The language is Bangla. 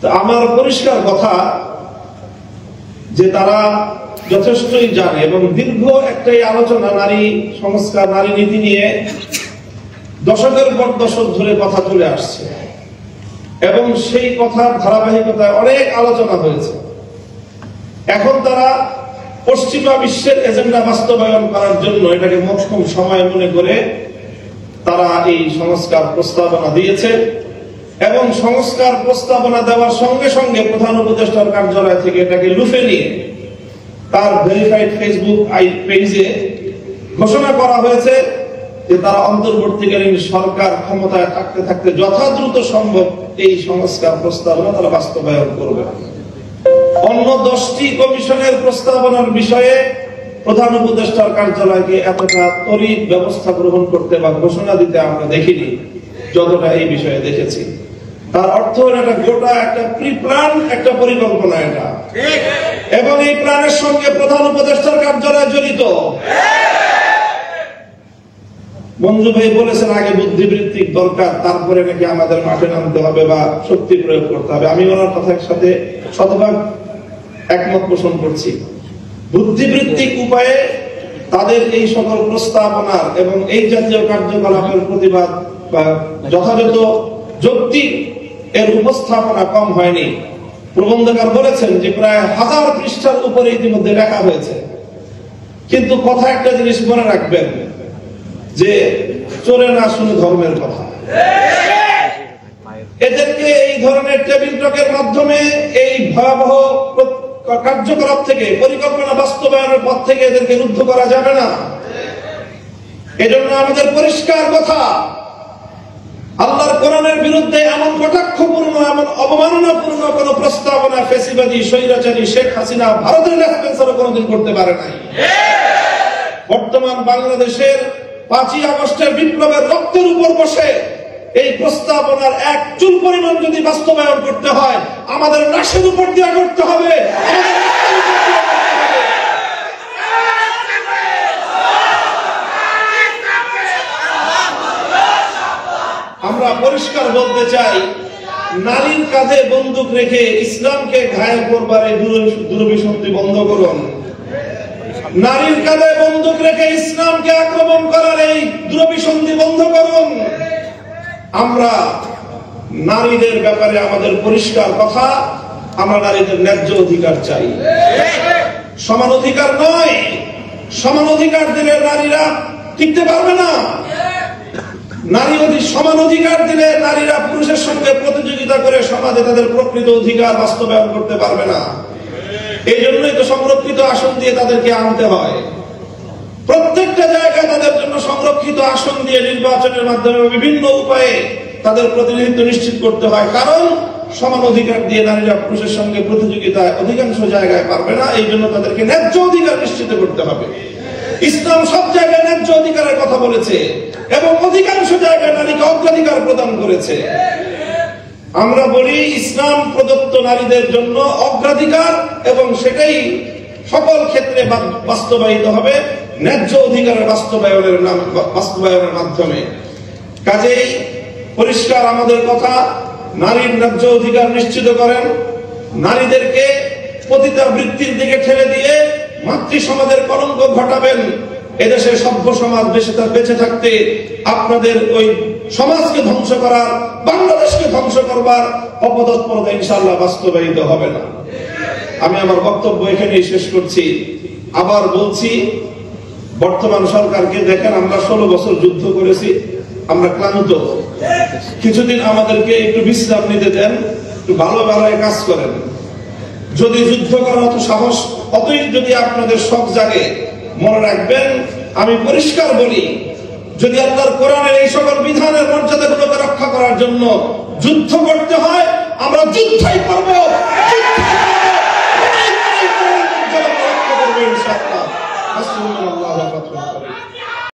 তো আমার পরিষ্কার কথা যে তারা যথেষ্টই জানে এবং দীর্ঘ একটাই আলোচনা নারী সংস্কার নারী নীতি নিয়ে দশকের পর দশক ধরে কথা চলে আসছে এবং সেই কথার ধারাবাহিকতায় অনেক আলোচনা হয়েছে। এখন তারা পশ্চিমা বিশ্বের এজেন্ডা বাস্তবায়ন করার জন্য এটাকে মোক্ষম সময় মনে করে তারা এই সংস্কার প্রস্তাবনা দিয়েছে এবং সংস্কার প্রস্তাবনা দেওয়ার সঙ্গে সঙ্গে প্রধান উপদেষ্টার কার্যালয় থেকে এটাকে লুফে নিয়ে তার ভেরিফাইড ফেসবুক পেজে ঘোষণা করা হয়েছে যে তারা অন্তর্বর্তীকালীন সরকার ক্ষমতায় থাকতে থাকতে যথাদ্রুত সম্ভব এই সংস্কার প্রস্তাবনা তারা বাস্তবায়ন করবে। অন্য 10টি কমিশনের প্রস্তাবনার বিষয়ে প্রধান উপদেষ্টার কার্যালয়কে এতটা তড়িৎ ব্যবস্থা গ্রহণ করতে বা ঘোষণা দিতে আমরা দেখিনি যতটা এই বিষয়ে দেখেছি। তার অর্থ এটা গোটা একটা প্রি প্ল্যান একটা পরিকল্পনা এটা, এবং এই প্ল্যানের সঙ্গে প্রধান উপদেষ্টার কার্যালয় জড়িত। মঞ্জু ভাই বলেছেন আগে বুদ্ধিবৃত্তিক দরকার, তারপরে নাকি আমাদের মাঠে নামতে হবে বা শক্তি প্রয়োগ করতে হবে। আমি ওনার কথার সাথে শতভাগ একমত পোষণ করছি। বুদ্ধিবৃত্তিক উপায়ে তাদের এই সকল প্রস্তাবনার এবং এই জাতীয় কার্যকলাপের প্রতিবাদ বা যথাযথ যৌক্তিক এর উপস্থাপনা কম হয়নি। প্রবন্ধকার বলেছেন যে প্রায় 1000 পৃষ্ঠার উপরে ইতিমধ্যে লেখা হয়েছে, কিন্তু কথা একটা জিনিস মনে রাখবেন যে চোরে না শুনে ধর্মের কথা। এদেরকে এই ধরনের টেবিল টকের মাধ্যমে এই ভয়াবহ কার্যকলাপ থেকে পরিকল্পনা বাস্তবায়নের পথ থেকে এদেরকে রুদ্ধ করা যাবে না। এজন্য আমাদের পরিষ্কার কথা, আল্লাহর কোরআনের বিরুদ্ধে এমন কটাক্ষপূর্ণ এমন অবমাননাপূর্ণ কোন প্রস্তাবনা ফেসিবাদী স্বৈরাচারী শেখ হাসিনা ভারতের লেফটেন্যান্ট কোনদিন করতে পারে নাই। বর্তমান বাংলাদেশের 5ই আগস্টের বিপ্লবের রক্তের উপর বসে এই প্রস্তাবনার এক চুল পরিমাণ যদি বাস্তবায়ন করতে হয় আমাদের লাশের উপর দিয়ে করতে হবে। আমরা পরিষ্কার বলতে চাই, নারীর কাঁধে বন্দুক রেখে ইসলামকে ঘায়েল করবার এই দুরভিসন্ধি বন্ধ করুন। নারীর কাঁধে বন্দুক রেখে ইসলামকে আক্রমণ করার এই দুরভিসন্ধি বন্ধ করুন। আমরা নারীদের ব্যাপারে আমাদের পরিষ্কার কথা, আমরা নারীদের ন্যায্য অধিকার চাই, সমান অধিকার নয়। সমান অধিকার দিলে নারীরা টিকতে পারবে না। সমান অধিকার দিলে নারীরা পুরুষের সঙ্গে প্রতিযোগিতা করে সমাজে তাদের প্রকৃত অধিকার বাস্তবায়ন করতে পারবে না। এই জন্যই তো সংরক্ষিত আসন দিয়ে তাদেরকে আনতে হয়। প্রত্যেকটা জায়গায় তাদের জন্য সংরক্ষিত আসন দিয়ে নির্বাচনের মাধ্যমে বিভিন্ন উপায়ে তাদের প্রতিনিধিত্ব নিশ্চিত করতে হয়, কারণ সমান অধিকার দিয়ে নারীরা পুরুষের সঙ্গে প্রতিযোগিতায় অধিকাংশ জায়গায় পারবে না। এই জন্য তাদেরকে ন্যায্য অধিকার নিশ্চিত করতে হবে। ইসলাম সব জায়গায় ন্যায্য অধিকারের কথা বলেছে এবং অধিকাংশ জায়গায় নারীকে অগ্রাধিকার প্রদান করেছে। আমরা বলি ইসলাম প্রদত্ত নারীদের জন্য অগ্রাধিকার, এবং সেটাই সকল ক্ষেত্রে বাস্তবায়িত হবে ন্যায্য অধিকারের বাস্তবায়নের মাধ্যমে। কাজেই পরিষ্কার আমাদের কথা, নারীর ন্যায্য অধিকার নিশ্চিত করেন। নারীদেরকে পতিতা বৃত্তির দিকে ঠেলে দিয়ে মাতৃ সমাজের কলঙ্ক ঘটাবেন। এদেশের সভ্য সমাজ বেঁচে থাকতে আপনাদের ওই সমাজকে ধ্বংস করার, বাংলাদেশকে ধ্বংস করবার অপতৎপরতা ইনশাআল্লাহ বাস্তবায়িত হবে না। আমি আমার বক্তব্য এখানেই শেষ করছি। আবার বলছি, বর্তমান সরকারকে দেখেন, আমরা 16 বছর যুদ্ধ করেছি, আমরা ক্লান্ত। কিছুদিন আমাদেরকে একটু বিশ্রাম নিতে দেন, একটু ভালো কাজ করেন। যদি যুদ্ধ করার মতো সাহস অতই যদি আপনাদের শখ জাগে, মনে রাখবেন আমি পরিষ্কার বলি, যদি আল্লাহর কোরআনের এই সকল বিধানের মর্যাদাগুলোকে রক্ষা করার জন্য যুদ্ধ করতে হয়, আমরা যুদ্ধই করব। ইনশাআল্লাহ।